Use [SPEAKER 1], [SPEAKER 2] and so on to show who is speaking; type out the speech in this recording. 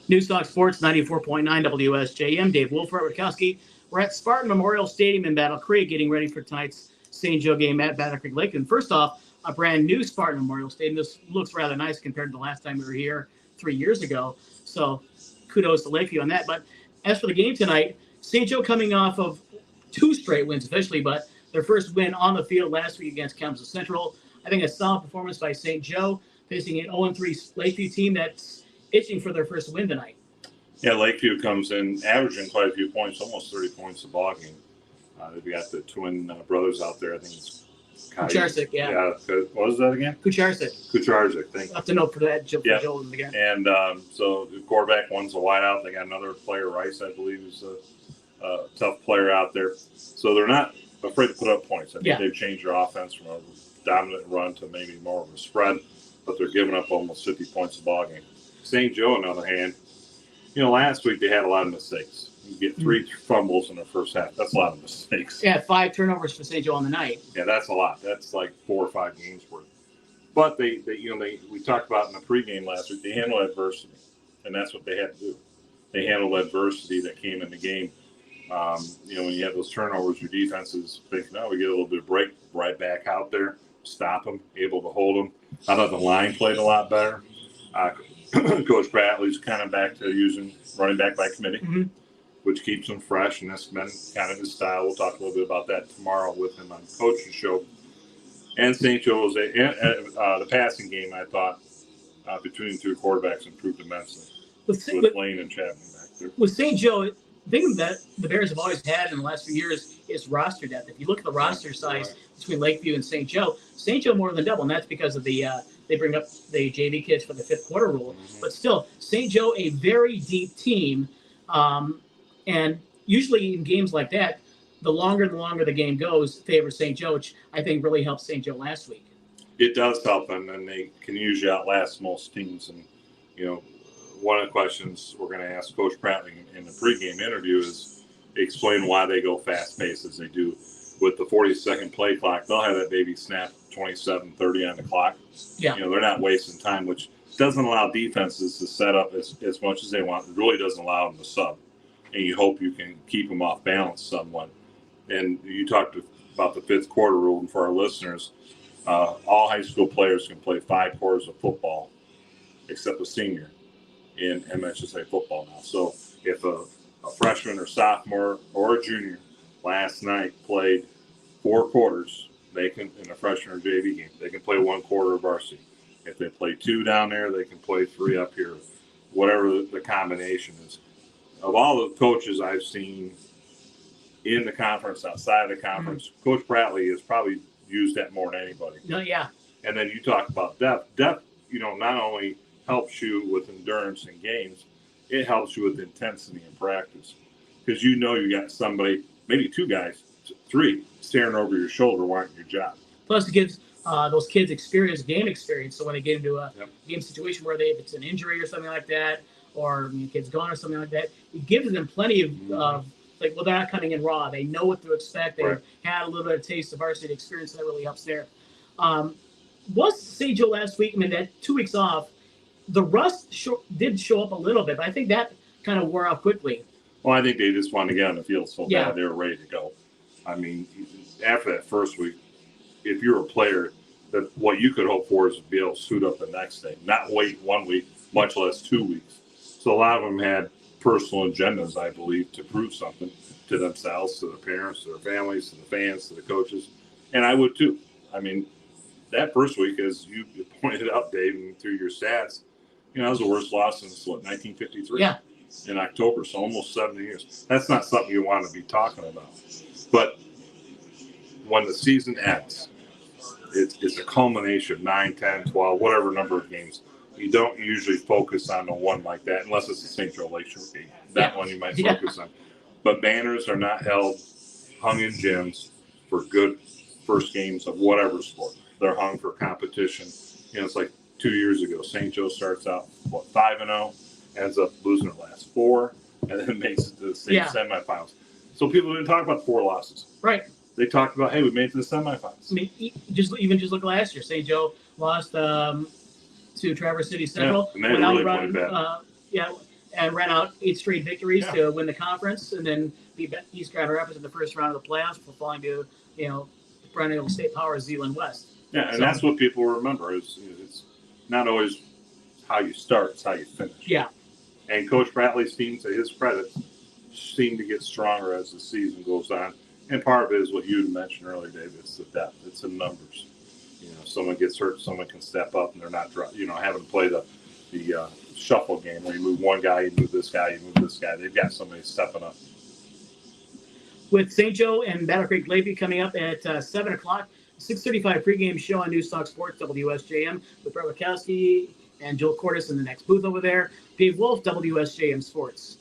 [SPEAKER 1] Newstalk Sports 94.9 WSJM. Dave Wolf, Bret Witkowski. We're at Spartan Memorial Stadium in Battle Creek getting ready for tonight's St. Joe game at Battle Creek Lake. And first off, a brand new Spartan Memorial Stadium. This looks rather nice compared to the last time we were here 3 years ago. So kudos to Lakeview on that. But as for the game tonight, St. Joe coming off of 2 straight wins officially, but their first win on the field last week against Kansas Central. I think a solid performance by St. Joe facing an 0-3 Lakeview team that's itching for their first win tonight.
[SPEAKER 2] Yeah, Lakeview comes in averaging quite a few points, almost 30 points a ball game. They've got the twin brothers out there. I think it's
[SPEAKER 1] Kucharczyk, yeah.
[SPEAKER 2] What was that again?
[SPEAKER 1] Kucharczyk,
[SPEAKER 2] thank you.
[SPEAKER 1] I'll have to note for that,
[SPEAKER 2] yeah.
[SPEAKER 1] Joel again.
[SPEAKER 2] And so the quarterback, one's a wideout. They got another player, Rice, I believe, is a tough player out there. So they're not afraid to put up points. I think they've changed their offense from a dominant run to maybe more of a spread, but they're giving up almost 50 points a ball game. St. Joe, on the other hand, last week they had a lot of mistakes. You get 3 fumbles in the first half. That's a lot of mistakes.
[SPEAKER 1] Yeah, 5 turnovers for St. Joe on the night.
[SPEAKER 2] Yeah, that's a lot. That's like 4 or 5 games worth. But we talked about in the pregame last week, they handled adversity, and that's what they had to do. They handled adversity that came in the game. When you have those turnovers, your defense is thinking, we get a little bit of break, right back out there, stop them, able to hold them. I thought the line played a lot better. Coach Bradley's kind of back to using running back by committee, which keeps him fresh, and that's been kind of his style. We'll talk a little bit about that tomorrow with him on the coaching show. And St. Joe was the passing game, I thought, between the 2 quarterbacks improved immensely with Lane and Chapman back there.
[SPEAKER 1] With St. Joe, the thing that the Bears have always had in the last few years is roster depth. If you look at the roster size between Lakeview and St. Joe more than double, and that's because of the they bring up the JV kids for the 5th quarter rule. But still, St. Joe, a very deep team, and usually in games like that, the longer the game goes, favors St. Joe, which I think really helped St. Joe last week.
[SPEAKER 2] It does help them, and they can usually outlast most teams. And one of the questions we're going to ask Coach Pratley in the pregame interview is explain why they go fast-paced as they do. With the 40-second play clock, they'll have that baby snap 27-30 on the clock.
[SPEAKER 1] Yeah.
[SPEAKER 2] They're not wasting time, which doesn't allow defenses to set up as much as they want. It really doesn't allow them to sub. And you hope you can keep them off balance somewhat. And you talked about the 5th quarter rule, and for our listeners, all high school players can play 5 quarters of football except a senior in MHSA football now. So if a freshman or sophomore or a junior last night played 4 quarters, they can, in a freshman or JV game, they can play 1 quarter of varsity. If they play 2 down there, they can play 3 up here, whatever the combination is. Of all the coaches I've seen in the conference, outside of the conference, Coach Pratley has probably used that more than anybody.
[SPEAKER 1] Yeah.
[SPEAKER 2] And then you talk about depth. Depth, not only helps you with endurance in games, it helps you with intensity in practice. Because you got somebody, maybe 2 guys, 3, staring over your shoulder wanting your job.
[SPEAKER 1] Plus, it gives those kids game experience. So when they get into a game situation where if it's an injury or something like that, or the kid's gone or something like that, it gives them plenty of they're not coming in raw. They know what to expect. They've had a little bit of taste of varsity experience, and that really helps there. Was St. Joe last week? I mean, that 2 weeks off, the rust did show up a little bit, but I think that kind of wore off quickly.
[SPEAKER 2] Well, I think they just wanted to get on the field so bad they were ready to go. I mean, after that first week, if you're a player, what you could hope for is to be able to suit up the next day, not wait 1 week, much less 2 weeks. So a lot of them had personal agendas, I believe, to prove something to themselves, to their parents, to their families, to the fans, to the coaches. And I would too. I mean, that first week, as you pointed out, Dave, and through your stats, that was the worst loss since, 1953?
[SPEAKER 1] Yeah.
[SPEAKER 2] In October, so almost 70 years. That's not something you want to be talking about. But when the season ends, it's a culmination of 9, 10, 12, whatever number of games. You don't usually focus on a one like that unless it's the St. Joe Lakeshore game. That one you might focus on. But banners are not hung in gyms for good first games of whatever sport. They're hung for competition. It's like 2 years ago. St. Joe starts out, 5-0, ends up losing their last 4, and then makes it to the state semifinals. So people didn't talk about 4 losses.
[SPEAKER 1] Right.
[SPEAKER 2] They talked about, hey, we made it to the semifinals.
[SPEAKER 1] I mean, just look last year. St. Joe lost to Traverse City Central.
[SPEAKER 2] Yeah, and they really played bad.
[SPEAKER 1] and ran out 8 straight victories
[SPEAKER 2] Yeah.
[SPEAKER 1] to win the conference, and then beat East Grand Rapids in the first round of the playoffs before falling to, perennial state power Zeeland West.
[SPEAKER 2] Yeah, and
[SPEAKER 1] So-
[SPEAKER 2] that's what people remember is it's not always how you start, it's how you finish.
[SPEAKER 1] Yeah.
[SPEAKER 2] And Coach Bradley's team, to his credit, seem to get stronger as the season goes on. And part of it is what you mentioned earlier, Dave. It's the depth. It's the numbers. If someone gets hurt, someone can step up, and they're not, having to play the shuffle game where you move one guy, you move this guy, you move this guy. They've got somebody stepping up.
[SPEAKER 1] With St. Joe and Battle Creek Lakeview coming up at 7 o'clock, 6:35 pregame show on News Talk Sports, WSJM, with Bret Witkowski and Joel Cordes in the next booth over there. Dave Wolf, WSJM Sports.